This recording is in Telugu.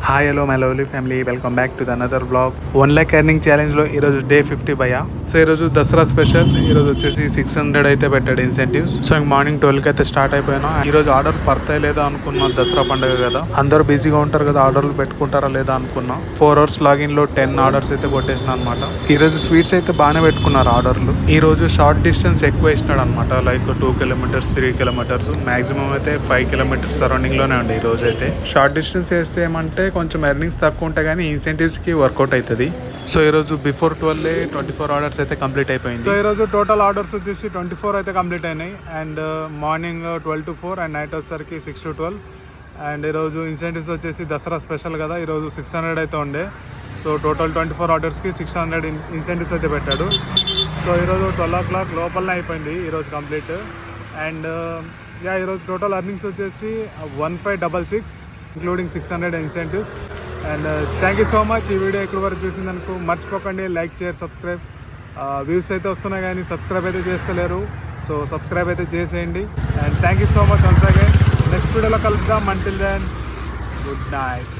Hi hello my lovely family, welcome back to the another blog. 1 lakh earning ఛాలెంజ్లో ఈరోజు డే 50 భయ్యా. సో ఈరోజు దసరా స్పెషల్. ఈరోజు వచ్చేసి 600 అయితే పెట్టాడు ఇన్సెంటివ్స్. సో మార్నింగ్ 12కి అయితే స్టార్ట్ అయిపోయినా. ఈరోజు ఆర్డర్ పడతాయి లేదా అనుకున్నా, దసరా పండుగ కదా, అందరూ బిజీగా ఉంటారు కదా, ఆర్డర్లు పెట్టుకుంటారా లేదా అనుకున్నా. 4 hours లాగిన్ లో 10 ఆర్డర్స్ అయితే కొట్టేసిన అనమాట. ఈరోజు స్వీట్స్ అయితే బాగానే పెట్టుకున్నారు ఆర్డర్లు. ఈ రోజు షార్ట్ డిస్టెన్స్ ఎక్కువ వేసినాడు అనమాట. లైక్ 2 kilometers 3 kilometers, మాక్సిమం అయితే 5 kilometers సరౌండింగ్ లోనే ఉండే. ఈ రోజు అయితే షార్ట్ డిస్టెన్స్ వేస్తే ఏమంటే కొంచెం ఎర్నింగ్స్ తక్కువ ఉంటాయి కానీ ఇన్సెంటివ్స్ కి వర్కౌట్ అవుతుంది. సో ఈరోజు బిఫోర్ 12 24 ఆర్డర్స్ అయితే కంప్లీట్ అయిపోయింది. సో ఈరోజు టోటల్ ఆర్డర్స్ వచ్చేసి 24 అయితే కంప్లీట్ అయినాయి. And morning 12 to 4 and night వచ్చేసరికి 6 to 12. అండ్ ఈరోజు ఇన్సెంటివ్స్ వచ్చేసి దసరా స్పెషల్ కదా, ఈరోజు 600 అయితే ఉండే. సో టోటల్ 24 ఆర్డర్స్కి 600 ఇన్సెంటివ్స్ అయితే పెట్టాడు. సో ఈరోజు 12 o'clock లోపలనే అయిపోయింది ఈరోజు కంప్లీట్. అండ్ ఈరోజు టోటల్ ఎర్నింగ్స్ వచ్చేసి 1566 including 600 incentives. And thank you so much. ఈ వీడియో ఇక్కడ వరకు చూసిందనుకో మర్చిపోకండి లైక్, షేర్, సబ్స్క్రైబ్. వ్యూస్ అయితే వస్తున్నాయి కానీ సబ్స్క్రైబ్ అయితే చేస్తలేరు. సో సబ్స్క్రైబ్ అయితే చేసేయండి. And thank you so much once again. Next వీడియోలో కలుద్దాం. Until then good night.